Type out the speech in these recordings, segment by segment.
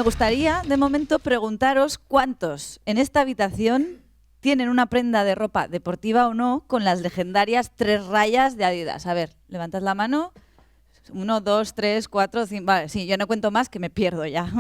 gustaría, de momento, preguntaros cuántos en esta habitación tienen una prenda de ropa deportiva o no con las legendarias 3 rayas de Adidas. A ver, levantad la mano. 1, 2, 3, 4, 5... Vale, sí, yo no cuento más que me pierdo ya.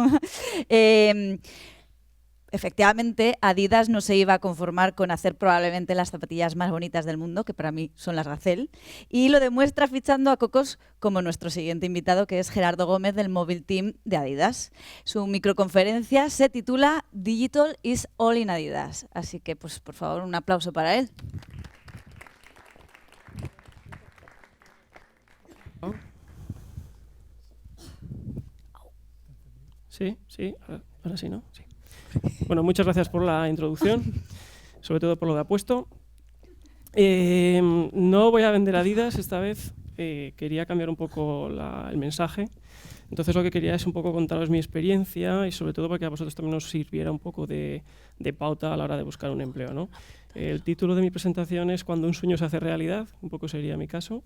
Efectivamente, Adidas no se iba a conformar con hacer probablemente las zapatillas más bonitas del mundo, que para mí son las Gazelle, y lo demuestra fichando a cocos como nuestro siguiente invitado, que es Gerardo Gómez del Mobile Team de Adidas. Su microconferencia se titula Digital is all in Adidas. Así que, pues, por favor, un aplauso para él. Sí, ahora sí, ¿no? Sí. Bueno, muchas gracias por la introducción, sobre todo por lo de apuesto. No voy a vender Adidas esta vez, quería cambiar un poco el mensaje. Entonces lo que quería es un poco contaros mi experiencia y sobre todo para que a vosotros también os sirviera un poco de pauta a la hora de buscar un empleo, ¿no? El título de mi presentación es Cuando un sueño se hace realidad, un poco sería mi caso.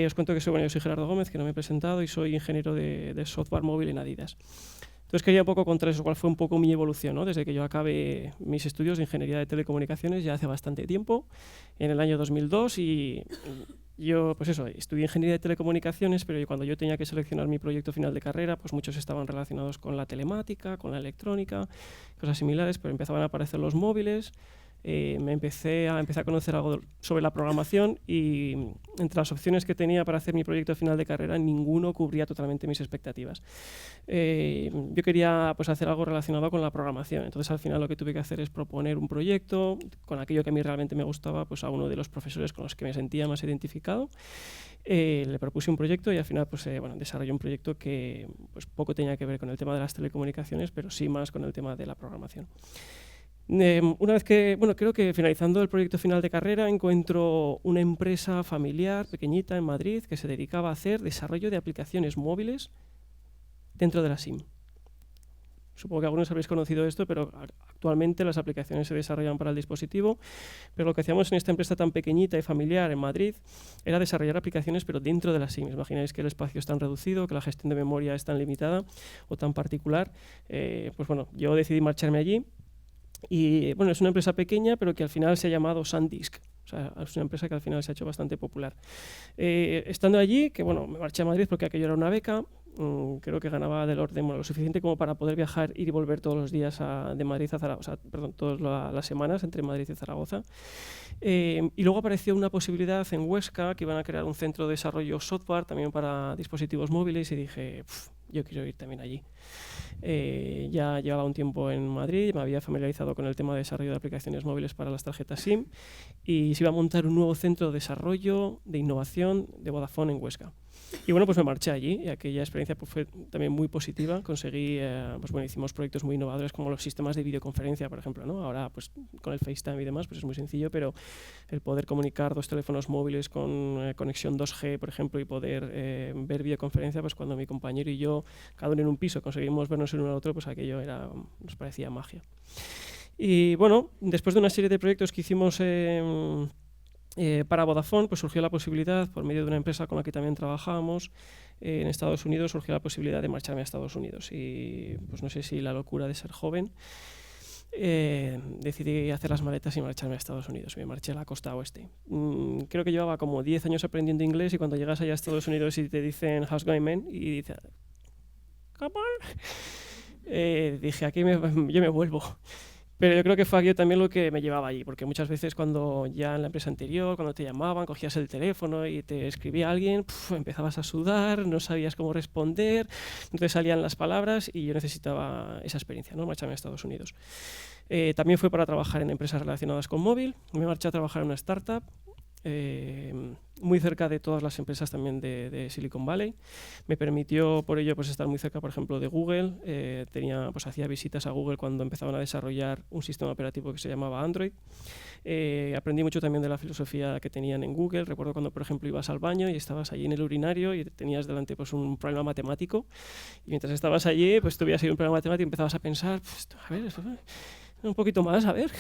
Os cuento que yo soy Gerardo Gómez, que no me he presentado, y soy ingeniero de software móvil en Adidas. Entonces quería un poco contar eso, cuál fue un poco mi evolución, ¿no? Desde que yo acabé mis estudios de ingeniería de telecomunicaciones ya hace bastante tiempo, en el año 2002, y yo, pues eso, estudié ingeniería de telecomunicaciones, pero cuando yo tenía que seleccionar mi proyecto final de carrera, pues muchos estaban relacionados con la telemática, con la electrónica, cosas similares, pero empezaban a aparecer los móviles. Empecé a conocer algo sobre la programación y entre las opciones que tenía para hacer mi proyecto final de carrera, ninguno cubría totalmente mis expectativas. Yo quería pues, hacer algo relacionado con la programación, entonces al final lo que tuve que hacer es proponer un proyecto con aquello que a mí realmente me gustaba, pues a uno de los profesores con los que me sentía más identificado. Le propuse un proyecto y al final pues, desarrollé un proyecto que pues, poco tenía que ver con el tema de las telecomunicaciones, pero sí más con el tema de la programación. Una vez que, creo que finalizando el proyecto final de carrera encuentro una empresa familiar pequeñita en Madrid que se dedicaba a hacer desarrollo de aplicaciones móviles dentro de la SIM. Supongo que algunos habréis conocido esto, pero actualmente las aplicaciones se desarrollan para el dispositivo, pero lo que hacíamos en esta empresa tan pequeñita y familiar en Madrid era desarrollar aplicaciones pero dentro de la SIM. Imagináis que el espacio es tan reducido, que la gestión de memoria es tan limitada o tan particular. Yo decidí marcharme allí. Y bueno, es una empresa pequeña, pero que al final se ha llamado SanDisk. O sea, es una empresa que al final se ha hecho bastante popular. Estando allí, que bueno, me marché a Madrid porque aquello era una beca, creo que ganaba del orden lo suficiente como para poder viajar, ir y volver todos los días de Madrid a Zaragoza, todas las semanas entre Madrid y Zaragoza. Y luego apareció una posibilidad en Huesca que iban a crear un centro de desarrollo software también para dispositivos móviles y dije, yo quiero ir también allí. Ya llevaba un tiempo en Madrid, me había familiarizado con el tema de desarrollo de aplicaciones móviles para las tarjetas SIM y se iba a montar un nuevo centro de desarrollo, de innovación de Vodafone en Huesca. Y bueno, pues me marché allí y aquella experiencia pues, fue también muy positiva. Conseguí, hicimos proyectos muy innovadores como los sistemas de videoconferencia, por ejemplo, ¿no? Ahora, pues con el FaceTime y demás, pues es muy sencillo, pero el poder comunicar 2 teléfonos móviles con conexión 2G, por ejemplo, y poder ver videoconferencia, pues cuando mi compañero y yo, cada uno en un piso, conseguimos vernos el uno al otro, pues aquello nos parecía magia. Y bueno, después de una serie de proyectos que hicimos para Vodafone, pues surgió la posibilidad, por medio de una empresa con la que también trabajábamos en Estados Unidos, surgió la posibilidad de marcharme a Estados Unidos. Y pues no sé si la locura de ser joven, decidí hacer las maletas y marcharme a Estados Unidos. Me marché a la costa oeste. Creo que llevaba como 10 años aprendiendo inglés y cuando llegas allá a Estados Unidos y te dicen "How's going, man?" y dices "Come on", dije aquí yo me vuelvo. Pero yo creo que fue aquello también lo que me llevaba allí, porque muchas veces cuando ya en la empresa anterior, cuando te llamaban, cogías el teléfono y te escribía alguien, empezabas a sudar, no sabías cómo responder, no te salían las palabras y yo necesitaba esa experiencia, ¿no? Marcharme a Estados Unidos. También fue para trabajar en empresas relacionadas con móvil, me marché a trabajar en una startup, muy cerca de todas las empresas también de Silicon Valley. Me permitió por ello pues, estar muy cerca, por ejemplo, de Google. Hacía visitas a Google cuando empezaban a desarrollar un sistema operativo que se llamaba Android. Aprendí mucho también de la filosofía que tenían en Google. Recuerdo cuando, por ejemplo, ibas al baño y estabas allí en el urinario y tenías delante pues, un problema matemático. Y mientras estabas allí, pues tuvieras ahí un problema matemático y empezabas a pensar, a ver, un poquito más, a ver.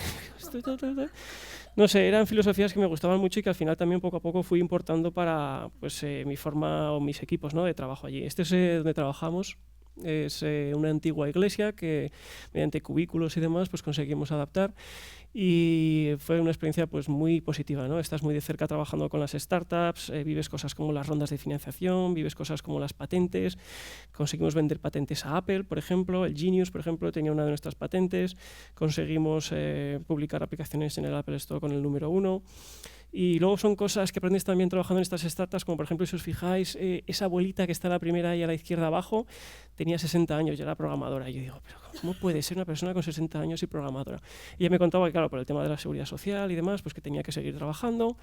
No sé, eran filosofías que me gustaban mucho y que al final también poco a poco fui importando para pues, mi forma o mis equipos, ¿no? de trabajo allí. Este es donde trabajamos, Es una antigua iglesia que mediante cubículos y demás pues conseguimos adaptar. Y fue una experiencia pues muy positiva, ¿no? Estás muy de cerca trabajando con las startups, vives cosas como las rondas de financiación, vives cosas como las patentes. Conseguimos vender patentes a Apple, por ejemplo. El Genius, por ejemplo, tenía una de nuestras patentes. Conseguimos publicar aplicaciones en el Apple Store con el número 1. Y luego son cosas que aprendes también trabajando en estas startups, como por ejemplo, si os fijáis, esa abuelita que está a la primera y a la izquierda abajo, tenía 60 años y era programadora. Y yo digo, pero ¿cómo puede ser una persona con 60 años y programadora? Y ella me contaba que, claro, por el tema de la seguridad social y demás, pues que tenía que seguir trabajando,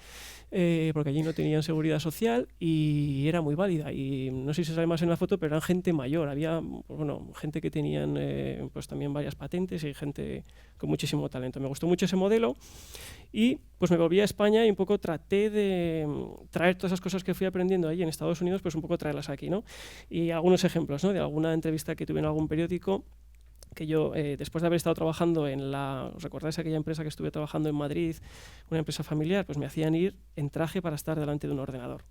porque allí no tenían seguridad social y era muy válida. Y no sé si se sabe más en la foto, pero eran gente mayor. Había, pues, bueno, gente que tenían pues también varias patentes y gente con muchísimo talento. Me gustó mucho ese modelo. Y pues me volví a España y un poco traté de traer todas esas cosas que fui aprendiendo ahí en Estados Unidos, pues un poco traerlas aquí, ¿no? Y algunos ejemplos, ¿no? De alguna entrevista que tuve en algún periódico, que yo, después de haber estado trabajando en ¿os recordáis aquella empresa que estuve trabajando en Madrid, una empresa familiar? Pues me hacían ir en traje para estar delante de un ordenador.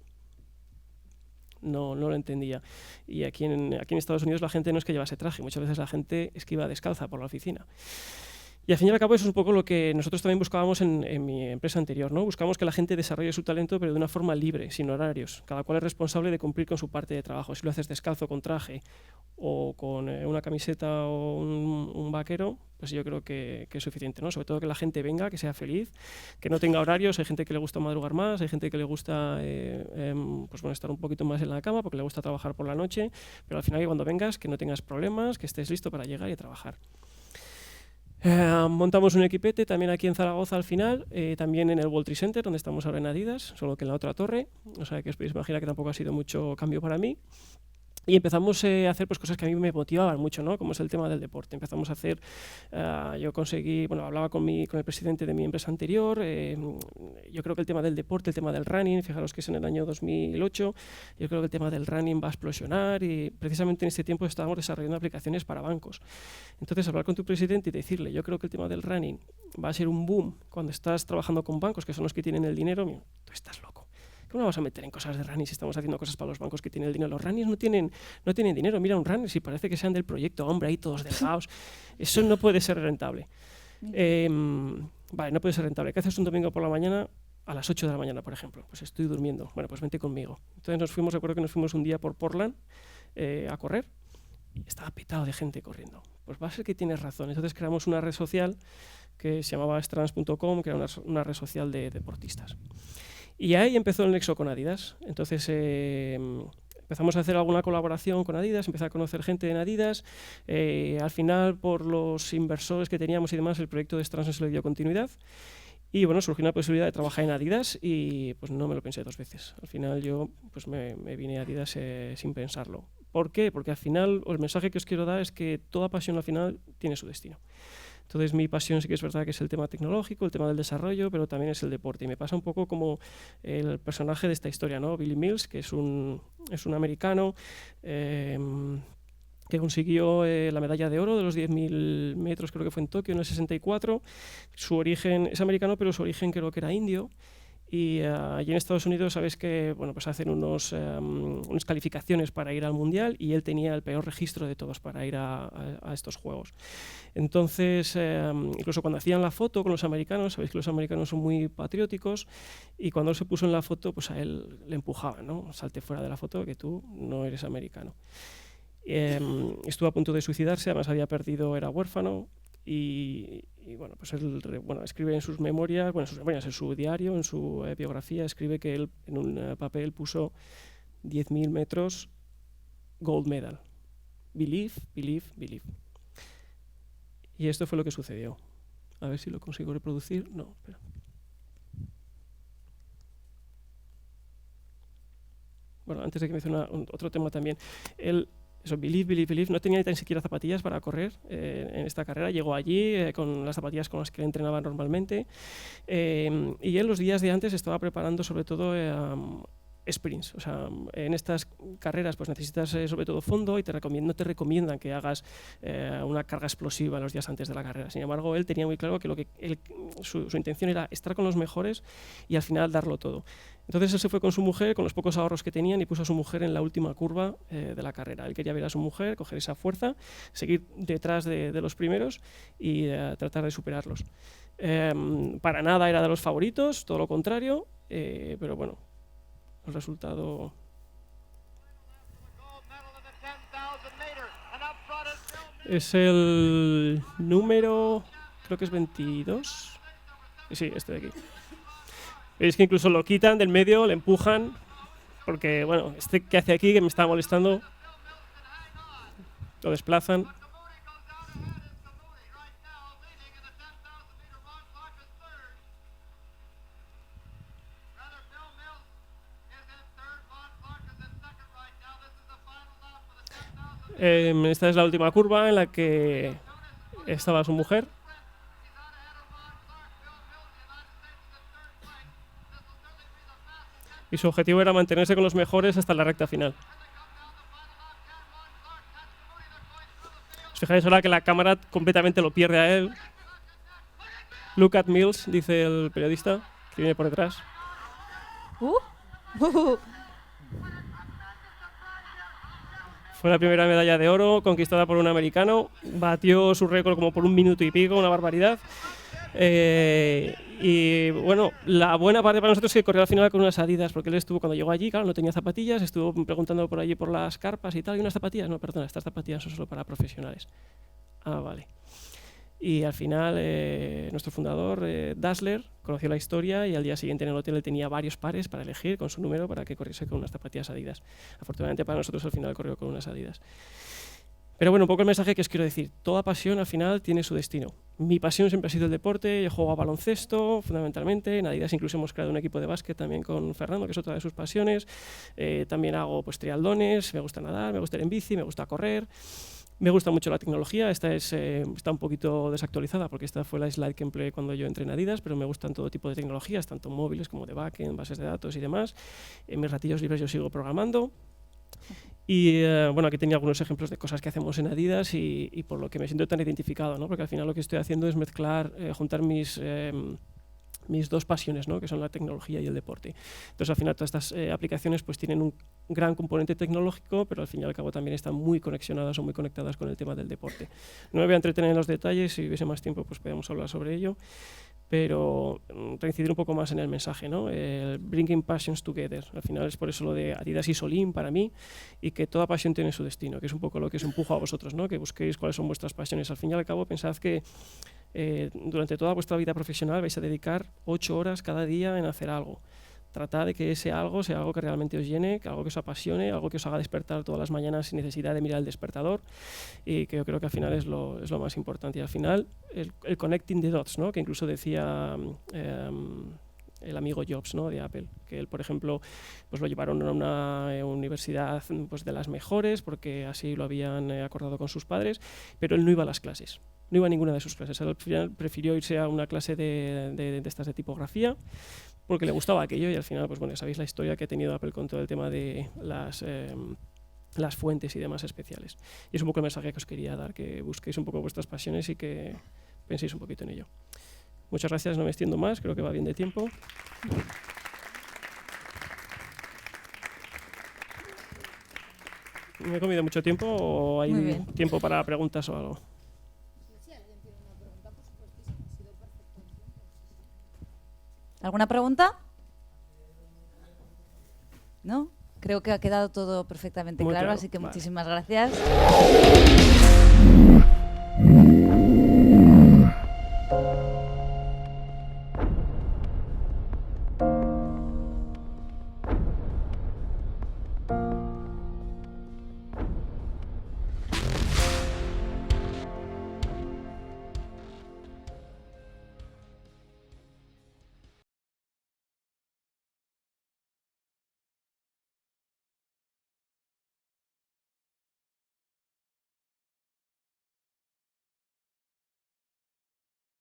No lo entendía. Y aquí en Estados Unidos la gente no es que llevase traje, muchas veces la gente es que iba descalza por la oficina. Y al fin y al cabo eso es un poco lo que nosotros también buscábamos en mi empresa anterior, ¿no? Buscábamos que la gente desarrolle su talento, pero de una forma libre, sin horarios. Cada cual es responsable de cumplir con su parte de trabajo. Si lo haces descalzo, con traje, o con una camiseta o un vaquero, pues yo creo que es suficiente, ¿no? Sobre todo que la gente venga, que sea feliz, que no tenga horarios. Hay gente que le gusta madrugar más, hay gente que le gusta pues bueno, estar un poquito más en la cama porque le gusta trabajar por la noche, pero al final que cuando vengas, que no tengas problemas, que estés listo para llegar y trabajar. Montamos un equipete también aquí en Zaragoza al final, también en el World Trade Center, donde estamos ahora en Adidas, solo que en la otra torre. O sea que os podéis imaginar que tampoco ha sido mucho cambio para mí. Y empezamos a hacer pues, cosas que a mí me motivaban mucho, ¿no? Como es el tema del deporte. Empezamos a hacer, yo conseguí, bueno, hablaba con el presidente de mi empresa anterior, yo creo que el tema del deporte, el tema del running, fijaros que es en el año 2008, yo creo que el tema del running va a explosionar y precisamente en este tiempo estábamos desarrollando aplicaciones para bancos. Entonces, hablar con tu presidente y decirle, yo creo que el tema del running va a ser un boom cuando estás trabajando con bancos, que son los que tienen el dinero, tú estás loco. ¿Cómo nos vamos a meter en cosas de running si estamos haciendo cosas para los bancos que tienen el dinero? Los runners no tienen dinero. Mira un runner si parece que sean del proyecto, hombre, ahí todos delgados. Eso no puede ser rentable. Vale, no puede ser rentable. ¿Qué haces un domingo por la mañana a las 8 de la mañana, por ejemplo? Pues estoy durmiendo. Bueno, pues vente conmigo. Entonces recuerdo que nos fuimos un día por Portland a correr y estaba petado de gente corriendo. Pues va a ser que tienes razón. Entonces creamos una red social que se llamaba strands.com, que era una red social de deportistas. Y ahí empezó el nexo con Adidas. Entonces empezamos a hacer alguna colaboración con Adidas, empecé a conocer gente en Adidas. Al final, por los inversores que teníamos y demás, el proyecto de Strands no se le dio continuidad. Y bueno, surgió una posibilidad de trabajar en Adidas y pues no me lo pensé 2 veces. Al final yo pues me vine a Adidas sin pensarlo. ¿Por qué? Porque al final el mensaje que os quiero dar es que toda pasión al final tiene su destino. Entonces mi pasión sí que es verdad que es el tema tecnológico, el tema del desarrollo, pero también es el deporte. Y me pasa un poco como el personaje de esta historia, ¿no? Billy Mills, que es un americano que consiguió la medalla de oro de los 10.000 metros, creo que fue en Tokio en el 64. Su origen es americano, pero su origen creo que era indio. Y allí en Estados Unidos sabéis que bueno, pues hacen unas calificaciones para ir al Mundial y él tenía el peor registro de todos para ir a estos Juegos. Entonces, incluso cuando hacían la foto con los americanos, sabéis que los americanos son muy patrióticos y cuando él se puso en la foto, pues a él le empujaban, ¿no? Salte fuera de la foto que tú no eres americano. Estuvo a punto de suicidarse, además era huérfano. Y bueno, pues él escribe en sus memorias, en su diario, en su biografía, escribe que él en un papel puso 10.000 metros gold medal. Believe, believe, believe. Y esto fue lo que sucedió. A ver si lo consigo reproducir. No, espera. Bueno, antes de que me otro tema también. Eso, believe, no tenía ni tan siquiera zapatillas para correr en esta carrera. Llegó allí con las zapatillas con las que entrenaba normalmente y él los días de antes estaba preparando sobre todo sprints. O sea, en estas carreras pues necesitas sobre todo fondo y no te recomiendan que hagas una carga explosiva los días antes de la carrera. Sin embargo, él tenía muy claro que su intención era estar con los mejores y al final darlo todo. Entonces él se fue con su mujer, con los pocos ahorros que tenían, y puso a su mujer en la última curva de la carrera. Él quería ver a su mujer, coger esa fuerza, seguir detrás de los primeros y tratar de superarlos. Para nada era de los favoritos, todo lo contrario, pero bueno, el resultado... Es el número, creo que es 22. Sí, este de aquí. Veis que incluso lo quitan del medio, le empujan, porque, bueno, este que hace aquí, que me está molestando, lo desplazan. Esta es la última curva en la que estaba su mujer. Y su objetivo era mantenerse con los mejores hasta la recta final. Os fijáis ahora que la cámara completamente lo pierde a él. Look at Mills, dice el periodista, que viene por detrás. Fue la primera medalla de oro conquistada por un americano. Batió su récord como por 1 minuto y pico, una barbaridad. Y bueno, la buena parte para nosotros es que corrió al final con unas Adidas, porque él estuvo, cuando llegó allí, claro, no tenía zapatillas, estuvo preguntando por allí por las carpas y tal, y unas zapatillas, no, perdona, estas zapatillas son solo para profesionales. Ah, vale. Y al final nuestro fundador, Dassler, conoció la historia y al día siguiente en el hotel él tenía varios pares para elegir con su número para que corriese con unas zapatillas Adidas. Afortunadamente para nosotros al final corrió con unas Adidas. Pero bueno, un poco el mensaje que os quiero decir. Toda pasión al final tiene su destino. Mi pasión siempre ha sido el deporte. Yo juego a baloncesto, fundamentalmente. En Adidas incluso hemos creado un equipo de básquet también con Fernando, que es otra de sus pasiones. También hago pues triatlones, me gusta nadar, me gusta ir en bici, me gusta correr. Me gusta mucho la tecnología. Esta está un poquito desactualizada porque esta fue la slide que empleé cuando yo entré en Adidas, pero me gustan todo tipo de tecnologías, tanto móviles como de backend, bases de datos y demás. En mis ratillos libres yo sigo programando. Y bueno, aquí tenía algunos ejemplos de cosas que hacemos en Adidas y por lo que me siento tan identificado, ¿no? Porque al final lo que estoy haciendo es mezclar, juntar mis dos pasiones, ¿no? Que son la tecnología y el deporte. Entonces al final todas estas aplicaciones pues tienen un gran componente tecnológico, pero al fin y al cabo también están muy conexionadas o muy conectadas con el tema del deporte. No me voy a entretener en los detalles, si hubiese más tiempo pues podemos hablar sobre ello, pero reincidir un poco más en el mensaje, ¿no? El bringing passions together. Al final es por eso lo de Adidas y Solín para mí, y que toda pasión tiene su destino, que es un poco lo que os empujo a vosotros, ¿no? Que busquéis cuáles son vuestras pasiones. Al fin y al cabo pensad que durante toda vuestra vida profesional vais a dedicar 8 horas cada día en hacer algo. Tratad de que ese algo sea algo que realmente os llene, que algo que os apasione, algo que os haga despertar todas las mañanas sin necesidad de mirar el despertador, y que yo creo que al final es lo más importante. Y al final el connecting the dots, ¿no? Que incluso decía el amigo Jobs, ¿no? De Apple, que él, por ejemplo, pues lo llevaron a una universidad pues de las mejores porque así lo habían acordado con sus padres, pero él no iba a las clases. No iba a ninguna de sus clases. Él al final prefirió irse a una clase de estas de tipografía porque le gustaba aquello, y al final, pues bueno, sabéis la historia que ha tenido Apple con todo el tema de las fuentes y demás especiales. Y es un poco el mensaje que os quería dar, que busquéis un poco vuestras pasiones y que penséis un poquito en ello. Muchas gracias, no me extiendo más, creo que va bien de tiempo. ¿Me he comido mucho tiempo o hay tiempo para preguntas o algo? ¿Alguna pregunta? ¿No? Creo que ha quedado todo perfectamente claro, así que muchísimas gracias.